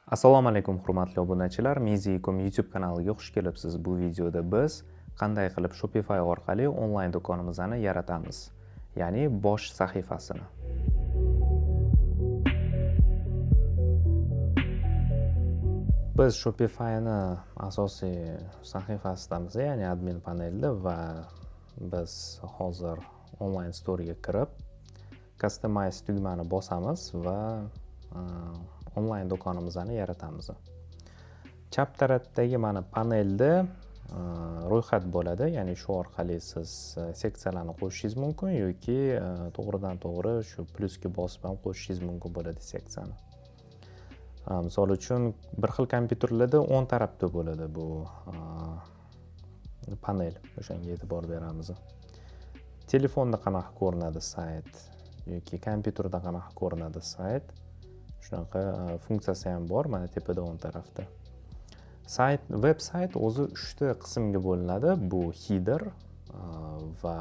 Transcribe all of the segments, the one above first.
Assalomu alaykum hurmatli obunachilar, Mizi.com YouTube kanaliga xush kelibsiz. Bu videoda biz qanday qilib Shopify orqali onlayn do'konimizni yaratamiz, ya'ni bosh sahifasini. Biz Shopify'ni asosiy sahifasidamiz, ya'ni admin panelda va biz hozir onlayn store'ga kirib, customize tugmani bosamiz va onlayn do'konimizni yaratamiz. Chap tarafdagi mana panelda ro'yxat bo'ladi, ya'ni shu orqali siz seksiyalarni qo'shishingiz mumkin yoki to'g'ridan to'g'ri shu plyusga bosib ham qo'shishingiz mumkin bo'ladi seksiyani. Misol uchun bir xil kompyuterlarda 10 tarafda bo'ladi bu panel. O'shanga e'tibor beramiz. Telefonda qanaqa ko'rinadi sayt yoki kompyuterda qanaqa ko'rinadi sayt, shunaqa funksiyasi ham bor, mana tepada 10 tarafda. Web sayt o'zi 3 ta qismga bo'linadi. Bu header va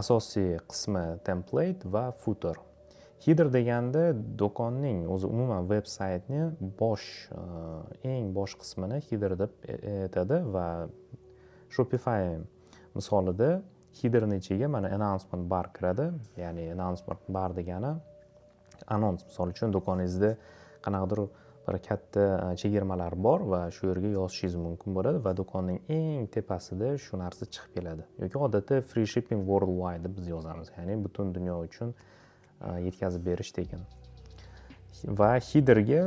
asosiy qismi template va footer. Header deganda do'konning o'zi umuman web saytning eng bosh qismini header deb aytadi va Shopify misolida headerning ichiga mana announcement bar kiradi. Ya'ni announcement bar degani anons. Misol uchun do'koningizda qanaqadir bir katta chegirmalar bor va shu yerga yozishingiz mumkin bo'ladi va do'konning eng tepasida shu narsa chiqib keladi. Yoki odatda free shipping worldwide deb biz yozamiz, ya'ni butun dunyo uchun yetkazib berish degan. Va headerga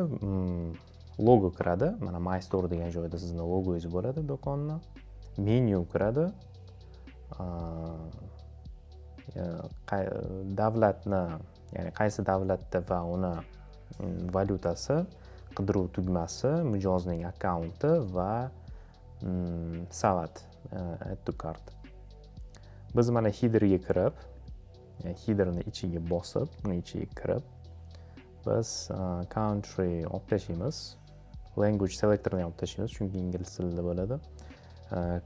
logo kiradi. Mana My Store degan joyda sizning logoingiz bo'ladi do'konni. Menu kiradi. Davlatni, ya'ni qaysi davlatda va uni valyutasi, qidiruv tugmasi, mijozning akkaunti va savat, add to cart. Biz mana headerga kirib, headerni ichiga bosib, uni ichiga kirib, biz country olib tashlaymiz, language selectorni olib tashlaymiz, chunki ingliz tilida bo'ladi.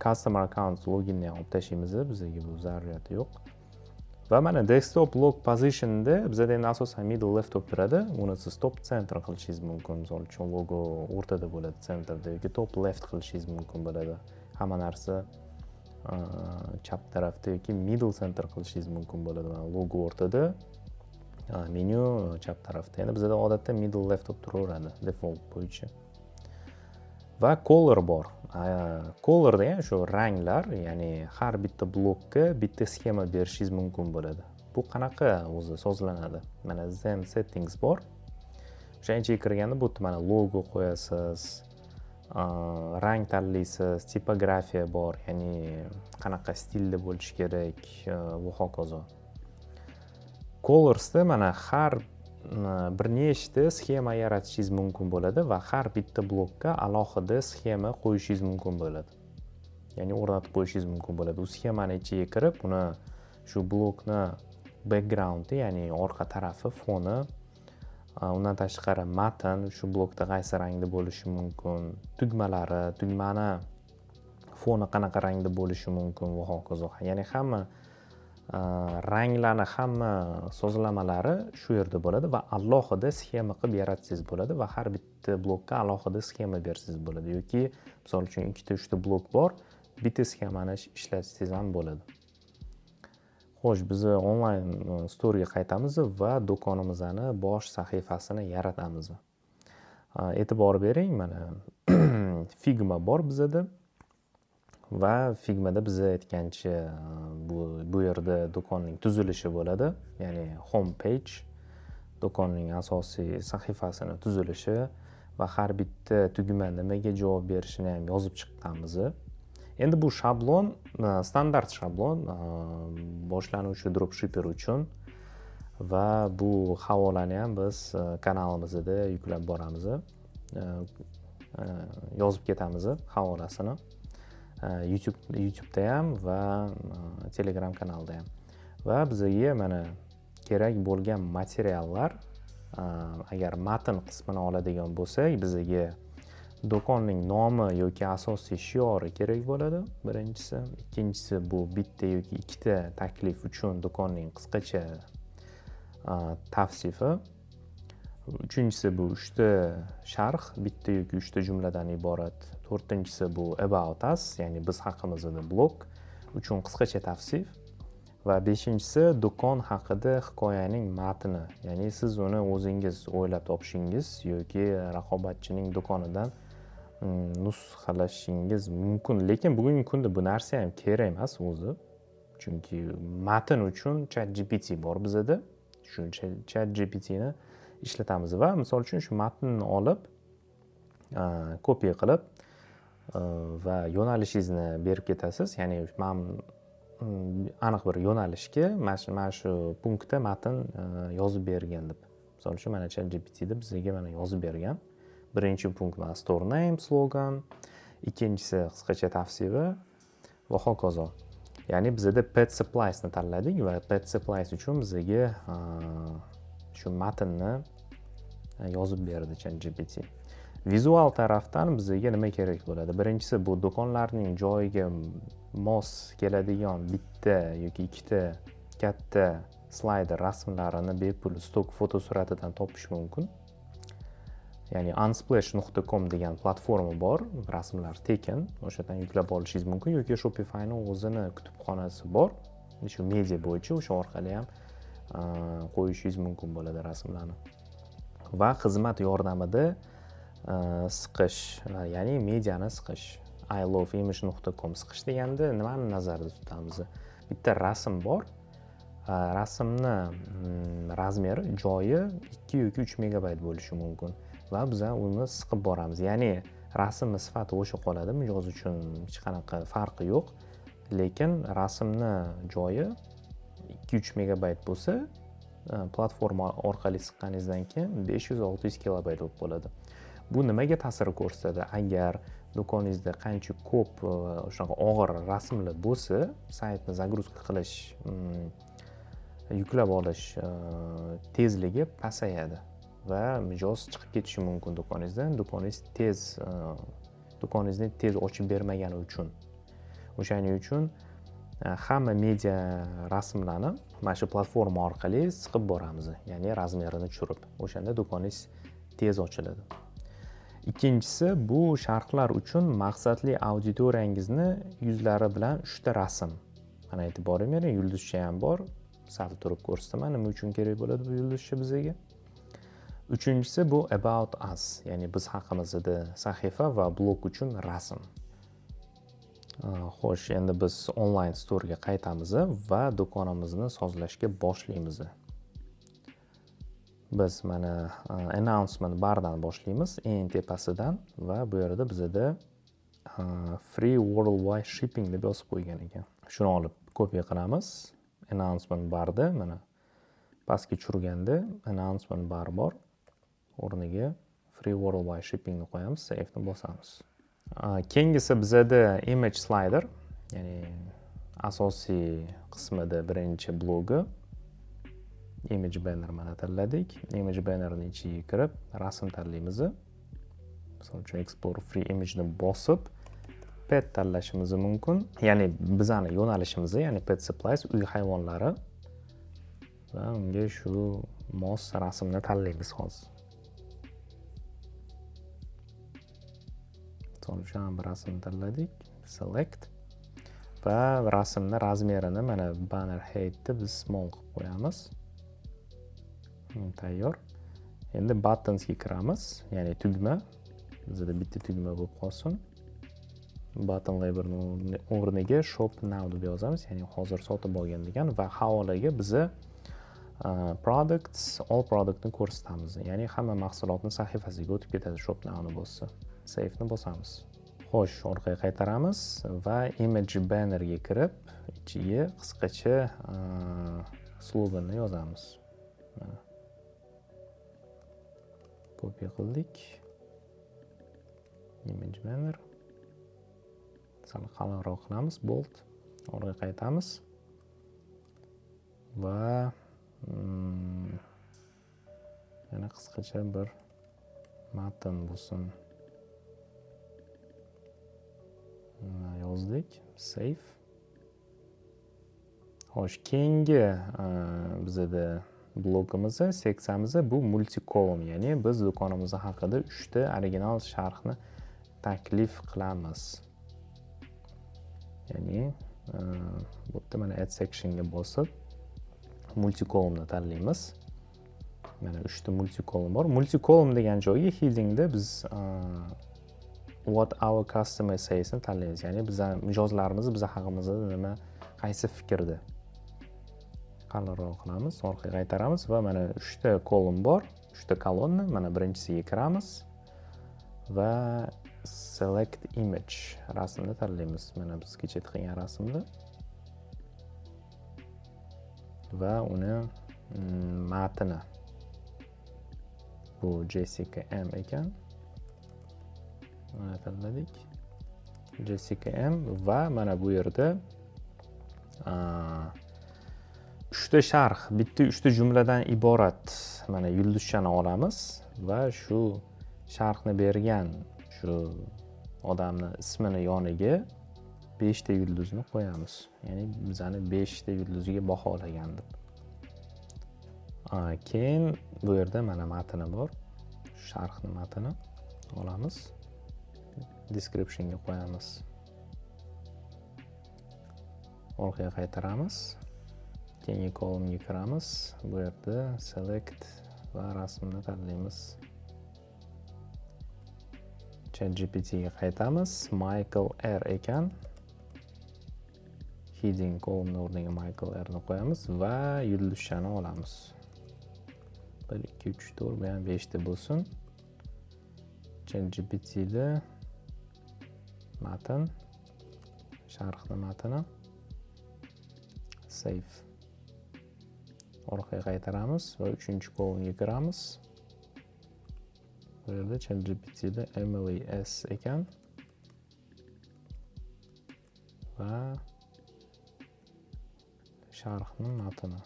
Customer account loginni olib tashlaymiz, bizga bu zaruriyati yo'q. Va mana desktop log positionda bizda endi asosan middle left bo'lib turadi. Uni siz top center qilishingiz mumkin. Misol uchun logo o'rtada bo'ladi, centerda yoki top left qilishingiz mumkin bo'ladi. Hamma narsa chap tarafda yoki middle center qilishingiz mumkin bo'ladi. Mana logo o'rtada, menu chap tarafda. Endi bizda odatda middle left bo'lib turaveradi default bo'yicha. Va color bor. Color degan shu ranglar, ya'ni har bitta blokka bitta sxema berishingiz mumkin bo'ladi. Bu qanaqa o'zi sozlanadi? Mana Zen settings bor. O'sha ichiga kirganda bu yerda mana logo qo'yasiz, rang tanlaysiz, tipografiya bor, ya'ni qanaqa stilda bo'lishi kerak va hokazo. Colorsda mana har bir nechta sxema yaratishingiz mumkin bo'ladi va har bitta blokka alohida sxema qo'yishingiz mumkin bo'ladi. Ya'ni o'rnatib qo'yishingiz mumkin bo'ladi. U sxemani ichiga kirib, uni shu blokni backgroundi, ya'ni orqa tarafi, foni, undan tashqari matn, shu blokda qaysi rangda bo'lishi mumkin, tugmani foni qanaqa rangda bo'lishi mumkin va hokazo. Ya'ni hamma ranglarni, hamma sozlamalari shu yerda bo'ladi va alohida sxema qilib yaratsangiz bo'ladi va har bitta blokka alohida sxema bersangiz bo'ladi yoki misol uchun 2-3 ta blok bor, bitta sxemani ishlatsangiz ham bo'ladi. Xo'sh, biz onlayn store'ga qaytamiz va do'konimizning bosh sahifasini yaratamiz. E'tibor bering, mana Figma bor bizda. Va Figmada biz aytgancha bu yerda do'konning tuzilishi bo'ladi, ya'ni home page, do'konning asosiy sahifasini tuzilishi va har bitta tugma nimaga javob berishini ham yozib chiqqanmiz. Endi bu shablon, standart shablon boshlanuvchi dropshipper uchun va bu havolani ham biz kanalimizda yuklab boramiz. Yozib ketamiz havolasini. YouTube'da ham va Telegram kanalda ham. Va bizga mana kerak bo'lgan materiallar, agar matn qismini oladigan bo'lsak, bizga do'konning nomi yoki asosiy shiori kerak bo'ladi, birinchisi. Ikkinchisi bu bitta yoki ikkita taklif uchun do'konning qisqacha tavsifi Uchinchisi bu 3ta sharh, bitta yoki 3ta jumladan iborat. To'rtinchisi bu about us, ya'ni biz haqimizda blog uchun qisqacha tavsif. Va beshinchisi do'kon haqida hikoyaning matni, ya'ni siz uni o'zingiz o'ylab topishingiz yoki raqobatchining do'konidan nusxalashingiz mumkin. Lekin bugungi kunda bu narsa ham kerak emas o'zi. Chunki matn uchun ChatGPT bor bizda. Shu ChatGPTni ishlatamiz va misol uchun shu matnni olib, kopiya qilib va yo'nalishingizni berib ketasiz. Ya'ni men aniq bir yo'nalishga mana shu punktda matn yozib bergan deb. Misol uchun mana ChatGPTda bizga mana yozib bergan. Birinchi punkt mana store name, slogan, ikkinchisi qisqacha tavsifi va hokazo. Ya'ni bizda pet supplies ni tanladik va pet supplies uchun bizga shu matnni yozib berdi ChatGPT. Vizual tarafdan bizga nima kerak bo'ladi? Birinchisi bu do'konlarning joyiga mos keladigan bitta yoki ikkita katta slayder rasmlarini bepul stok fotosuratidan topish mumkin. Ya'ni unsplash.com degan platforma bor, rasmlar tekin, o'shadan yuklab olishingiz mumkin yoki Shopify'ning o'zini kutubxonasi bor. Shu media bo'yicha o'sha orqali ham qo'yishingiz mumkin bo'ladi rasmlarni. Va xizmat yordamida siqish, ya'ni mediani siqish. iloveimage.com siqish deganda nimani nazarda tutamiz? Bitta rasm bor. Rasmni razmeri, joyi 2 yoki 3 megabayt bo'lishi mumkin va biz uni siqib boramiz. Ya'ni rasmning sifati o'sha qoladi, mijoz uchun hech qanaqa farqi yo'q. Lekin rasmni joyi 2-3 megabayt bo'lsa, platforma orqali siqqaningizdan keyin 500-600 kilobayt bo'lib qoladi. Bu nimaga ta'sir ko'rsatadi? Agar do'koningizda qancha ko'p o'sha og'ir rasmlar bo'lsa, saytni загрузка qilish, yuklab olish tezligi pasayadi va mijoz chiqib ketishi mumkin do'koningizdan. Do'koningizni tez ochib bermagani uchun. O'shaning uchun hamma media rasmlarni mana shu platforma orqali siqib boramiz, ya'ni razmerini tushirib. O'shanda do'koningiz tez ochiladi. Ikkinchisi bu sharhlar uchun maqsadli auditoriyangizni yuzlari bilan 3 ta rasm. Mana e'tiboring bering, yulduzcha ham bor. Sal turib ko'rsataman nima uchun kerak bo'ladi bu yulduzcha bizga. Uchinchisi bu about us, ya'ni biz haqimizda sahifa va blog uchun rasm. Xo'sh, endi biz onlayn storega qaytamiz va do'konimizni sozlashga boshlaymiz. Biz mana announcement bardan boshlaymiz, eng tepasidan va bu yerda bizda free worldwide shipping deb yozib qo'ygan ekan. Shuni olib kopiya qilamiz. Announcement barda mana pastga tushirganda announcement bar bor. O'rniga free worldwide shipping ni qo'yamiz, save ni bosamiz. Keyingisi bizda image slider, ya'ni asosiy qismida birinchi blogi image banner mana tanladik. Image bannerning ichiga kirib rasm tanlaymiz. Misol uchun export free image ni bosib pet tanlashimiz mumkin. Ya'ni bizning yo'nalishimiz, ya'ni pet supplies, uy hayvonlari va unga shu mos rasmni tanlaymiz hozir. Misol uchun bir rasm tanladik, select va rasmning razmerini mana banner heightni biz small qilib qo'yamiz. Tayyor. Endi buttonsga kiramiz, ya'ni tugma. Bizda bitta tugma bo'lib qolsin. Button labelning o'rniga shop now deb yozamiz, ya'ni hozir sotib olgan degan va havolaga biza products, all productni ko'rsatamiz. Ya'ni hamma mahsulotning sahifasiga o'tib ketadi shop now ni bo'lsa. Save ni bosamiz. Xo'sh, orqaga qaytaramiz va image bannerga kirib, ichiga qisqacha sloganni yozamiz. Kopiya qildik. Image banner. Sal qalinroq qilamiz, bold. Orqaga qaytamiz. Va yana qisqacha bir matn bo'lsin. Yozdik, save. Xo'sh, keyingi bizda blogimizni, seksiyamizni bu multi-column, ya'ni biz do'konimiz haqida 3 ta original sharhni taklif qilamiz. Ya'ni bu yerda mana add sectionga bosib multi-columnni tanlaymiz. Mana 3 ta multi-column bor. Multi-column degan joyga headingda biz what our customer says ni tanlaymiz. Ya'ni bizning mijozlarimiz biz haqimizda nima, qaysi fikrda. Qalinroq qilamiz, orqaga qaytaramiz va mana 3 ta column bor, 3 ta kolonna. Mana birinchisiga kiramiz va select image rasmni tanlaymiz. Mana biz kecha qilgan rasmni va uni matni. Bu Jessica M ekan. Mana tanladik. Jessica M va mana bu yerda 3 ta sharh, bitta 3 ta jumladan iborat mana yulduzchani olamiz va shu sharhni bergan shu odamning ismini yoniga 5 ta yulduzni qo'yamiz. Ya'ni bizani 5 ta yulduzga baholagan deb. Keyin bu yerda mana matni bor. Sharhning matnini olamiz. Descriptionga qo'yamiz. Orqaga qaytaramiz. Keyingi kolumnga kiramiz. Bu yerda select va rasmni tanlaymiz. ChatGPT ga qaytamiz. Michael R ekan. Heading kolumni o'rniga Michael R ni qo'yamiz va yulduzchani olamiz. 1 2 3 4 bu ham 5 ta bo'lsin. ChatGPT da matn, sharhni matni, save. Orqaga qaytaramiz va 3-kolumnga kiramiz. Bu yerda ChatGPT da Emily S ekan. Va sharhning matni.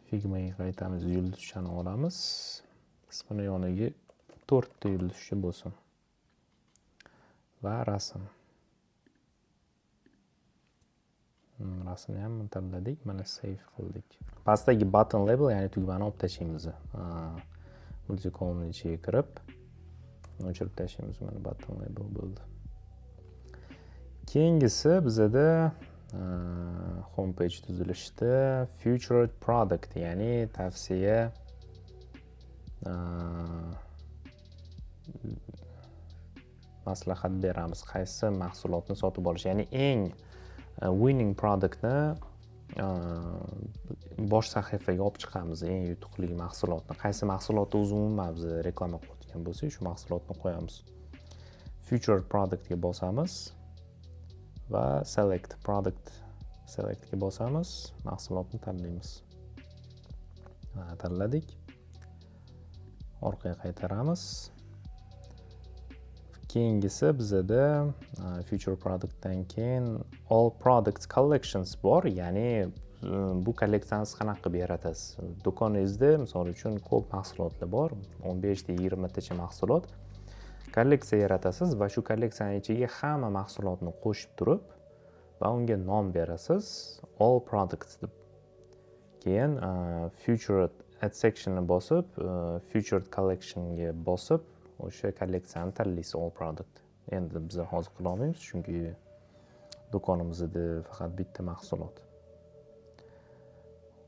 Figmaga qaytamiz, yulduzchani olamiz. Ismini yoniga 4 ta yulduzcha bo'lsin. Va rasm. Rasmni ham tanladik, mana save qildik. Pastdagi button label, ya'ni tugmani olib tashlaymiz. Multi-column ichiga kirib o'chirib tashlaymiz, mana button label bo'ldi. Keyingisi bizada homepage tuzilishida featured product, ya'ni tavsiya maslahat beramiz, qaysi mahsulotni sotib olish, ya'ni eng winning productni bosh sahifaga olib chiqamiz, eng yutuqli mahsulotni. Qaysi mahsulotni o'zi umuman biz reklama qilayotgan bo'lsak, shu mahsulotni qo'yamiz. Featured productga bosamiz va select product selectga bosamiz, mahsulotni tanlaymiz. Tanladik. Orqaga qaytaramiz. Keyingisi bizada feature productdan keyin all products collections bor, ya'ni bu kolleksiyani qanaqa qilib yaratasiz? Do'koningizda misol uchun ko'p mahsulotlar bor, 15 ta 20 tacha mahsulot. Kolleksiya yaratasiz va shu kolleksiyaning ichiga hamma mahsulotni qo'shib turib va unga nom berasiz, all products deb. Keyin featured add section'ni bosib, featured collection'ga bosib, o'sha kolleksiyani tanlaysiz, all product. Endi biz hozir qila olmaymiz, chunki do'konimizda faqat bitta mahsulot.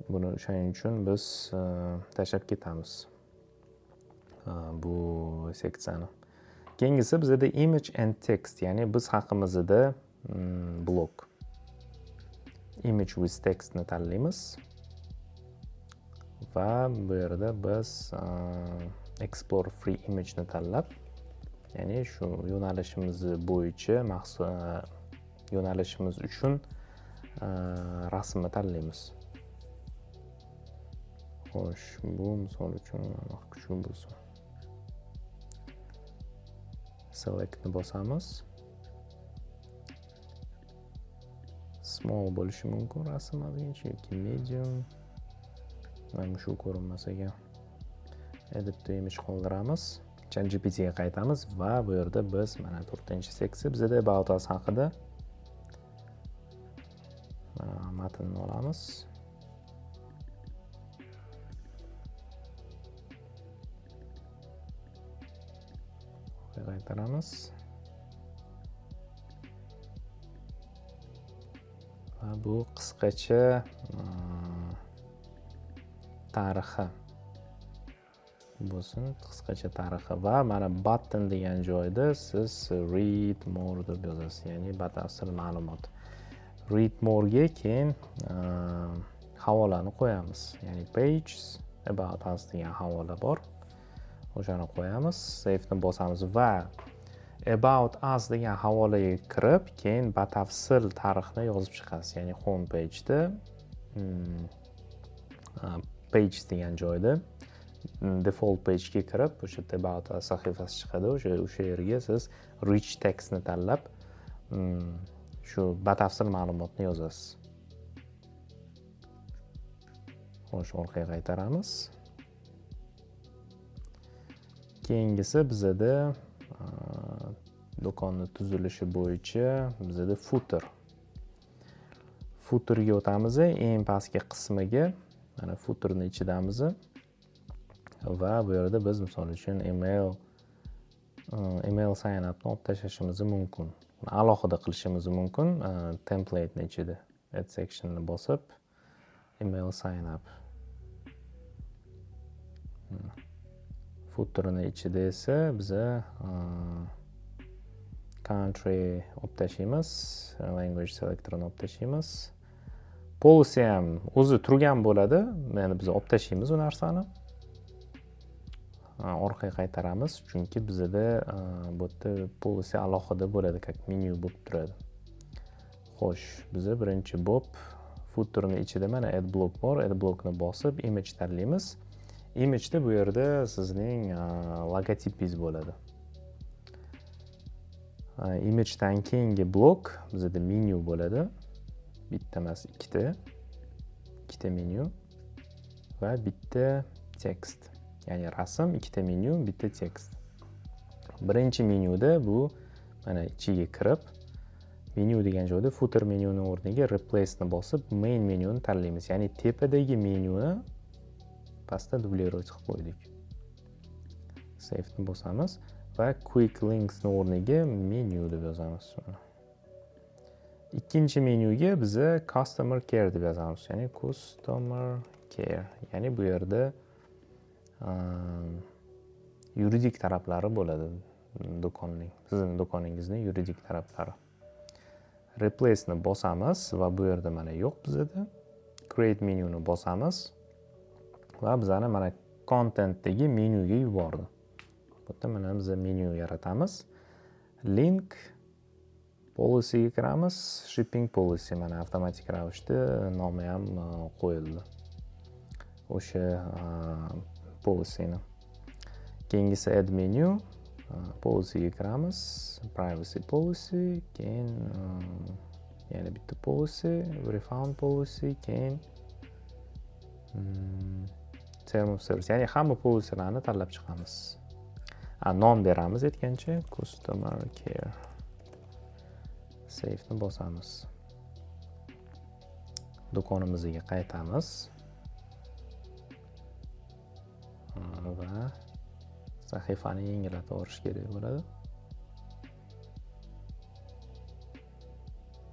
Buni o'shaning uchun biz tashlab ketamiz bu seksiyani. Keyingisi bizda image and text, ya'ni biz haqimizda blog. Image with text ni tanlaymiz. Va bu yerda biz explore free image ni tanlab, ya'ni shu yo'nalishimiz bo'yicha yo'nalishimiz uchun rasmni tanlaymiz. Xo'sh, bu misol uchun shu bo'lsin. Select ni bosamiz. Small bo'lishi mumkin rasm yoki medium. Mana shu ko'rinmas ekan. Edit to image qoldiramiz. ChatGPT ga qaytamiz va bu yerda biz mana 4-seksiya bizda about us haqida matnni olamiz. qaytaramiz. Va bu qisqacha tarixi bo'lsin, qisqacha tarixi. Va mana button degan joyda siz read more deb yozasiz, ya'ni batafsil ma'lumot. Read more ga keyin havolani qo'yamiz, ya'ni pages about us degan havola bor, o'shani qo'yamiz, save ni bosamiz va about us degan havolaga kirib, keyin batafsil tarixni yozib chiqasiz, ya'ni home pageda page degan joyda default pagega kirib, o'sha about us sahifasi chiqadi, o'sha yerga siz rich textni tanlab shu batafsil ma'lumotni yozasiz. Xo'sh, orqaga qaytaramiz. Keyingisi bizada do'konni tuzilishi bo'yicha bizada footer. Footerga o'tamiz, eng pastki qismiga, mana footerning ichidamiz va bu yerda biz misol uchun email sign upni olib tashlashimiz mumkin. Alohida qilishimiz mumkin. Templatening ichida add sectionni bosib email sign up. Footerning ichida esa biza country olib tashlaymiz, language selectorni olib tashlaymiz. Policy ham o'zi turgan bo'ladi. Ya'ni biz olib tashlaymiz u narsani. Orqaga qaytaramiz, chunki bizda bu yerda policy alohida bo'ladi, как menu bo'lib turadi. Xo'sh, biz birinchi bo'lib footerning ichida mana add block bor, add blockni bosib image tanlaymiz. Imageda bu yerda sizning logotipingiz bo'ladi. Imagedan keyingi blok bizda menu bo'ladi. Bitta emas, ikkita menu va bitta text. Ya'ni rasm, ikkita menu, bitta tekst. Birinchi menyuda bu mana ichiga kirib, menu degan joyda footer menyuning o'rniga replace ni bosib main menyuni tanlaymiz. Ya'ni tepadagi menyuni pastda dublerovать qilib qo'ydik. Save ni bosamiz va quick links ni o'rniga menu deb yozamiz. Ikkinchi menyuga biz customer care deb yozamiz. Ya'ni customer care. Ya'ni bu yerda yuridik taraflari bo'ladi do'konning. Sizning do'koningizning yuridik taraflari. Replace ni bosamiz va bu yerda mana yo'q bizda. Create menyuni bosamiz va bizani mana contentdagi menyuga yubordi. Bu yerda mana biz menyu yaratamiz. Link policyga kiramiz, shipping policy mana avtomatik ravishda nomi ham qo'yildi. O'sha policyni. Keyingisi add menu, policyga kiramiz, privacy policy, keyin yana bitta policy, refund policy, keyin term of service, ya'ni hamma policylarni tanlab chiqamiz. Nom beramiz aytgancha, customer care. Save ni bosamiz. Do'konimizga qaytamiz. Va sahifani yengillatib olish kerak bo'ladi.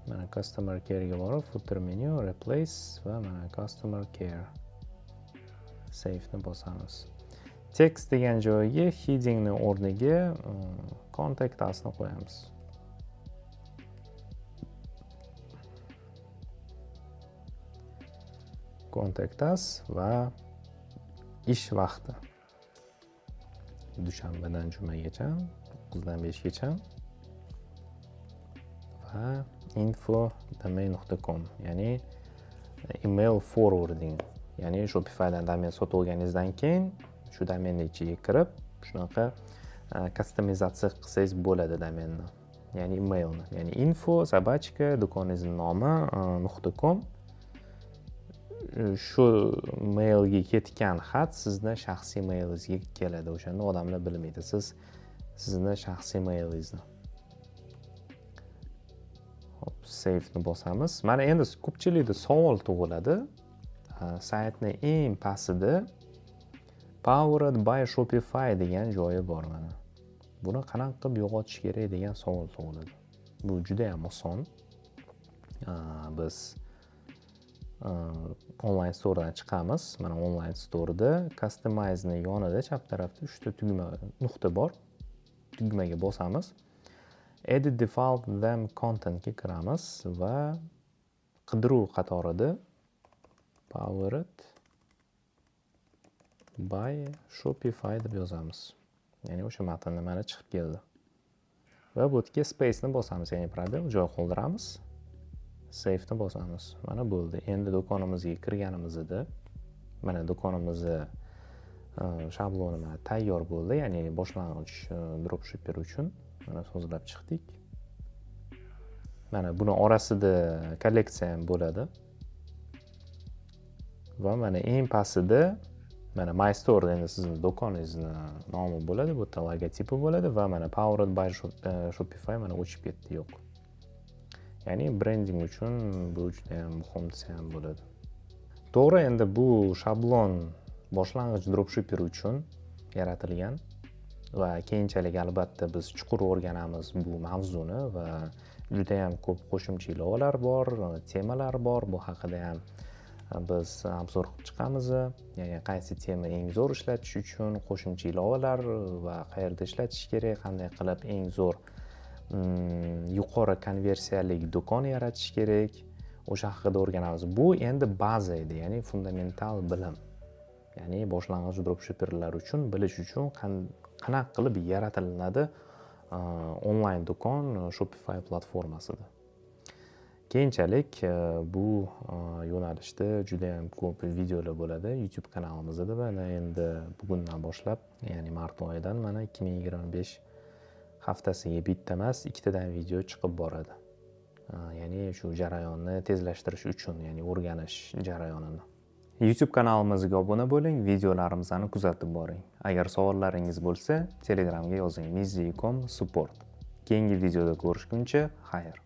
Mana customer care ga borib, footer menu, replace va mana customer care. Save ni bosamiz. Text degan joyga heading ni o'rniga contact us ni qo'yamiz. Contact us va ish vaqti. Dushanbadan jumagacha, 9 dan 5 gacha. Va info.domain.com, ya'ni email forwarding. Ya'ni Shopifydan domen sotib olganingizdan keyin shu domenning ichiga kirib, shunaqa customizatsiya qilsangiz bo'ladi domenni. Ya'ni emailni, ya'ni info@do'koningizning nomi .com. Shu mailga ketgan xat sizni shaxsiy mailingizga keladi. O'shanda odamlar bilmaydi. Sizni shaxsiy mailingizni. Hop, save ni bosamiz. Mana endi ko'pchilikda savol tug'iladi. Saytning eng pastida Powered by Shopify degan joyi bor mana. buni qanaqa qilib yo'qotish kerak degan savol tug'iladi. Bu juda ham oson. Biz onlayn storedan chiqamiz. Mana onlayn storeda customize ni yonida chap tarafda 3 ta tugma nuqta bor. Tugmaga bosamiz. Edit default them content ga kiramiz va qidiruv qatorida powered by Shopify deb yozamiz. Ya'ni o'sha matnda mana chiqib keldi. Va bu yerga space ni bosamiz, ya'ni probel joy qoldiramiz. Save ni bosamiz. Mana bo'ldi. Endi do'konimizga kirganimizda mana do'konimizni shabloni mana tayyor bo'ldi, ya'ni boshlang'ich dropshipper uchun. Mana sozlab chiqdik. Mana buni orasida kolleksiya ham bo'ladi. Va mana eng pastida mana My Store endi sizning do'koningizni nomi bo'ladi, bu yerda logotipi bo'ladi va mana Powered by Shopify mana o'chib ketdi, yo'q. Ya'ni brending uchun bu juda ham muhim desa ham bo'ladi. To'g'ri, endi bu shablon boshlang'ich dropshipper uchun yaratilgan va keyinchalik albatta biz chuqur o'rganamiz bu mavzuni va juda ham ko'p qo'shimcha ilovalar bor, temalar bor. Bu haqida ham biz obzor qilib chiqamiz. Ya'ni qaysi tema eng zo'r ishlatish uchun qo'shimcha ilovalar va qayerda ishlatish kerak, qanday qilib eng zo'r yuqori konversiyali do'kon yaratish kerak, o'sha haqida o'rganamiz. Bu endi baza edi, ya'ni fundamental bilim. Ya'ni boshlang'ich dropshipperlar uchun bilish uchun qanaqa qilib yaratilinadi onlayn do'kon Shopify platformasida. Keyinchalik bu yo'nalishda juda ham ko'p videolar bo'ladi YouTube kanalimizda va endi bugundan boshlab, ya'ni mart oyidan mana 2025 haftasiga bitta emas, ikkitadan video chiqib boradi. Ya'ni shu jarayonni tezlashtirish uchun, ya'ni o'rganish jarayonini. YouTube kanalimizga obuna bo'ling, videolarimizni kuzatib boring. Agar savollaringiz bo'lsa, Telegramga yozing: mizzi.com support. Keyingi videoda ko'rishguncha, xayr.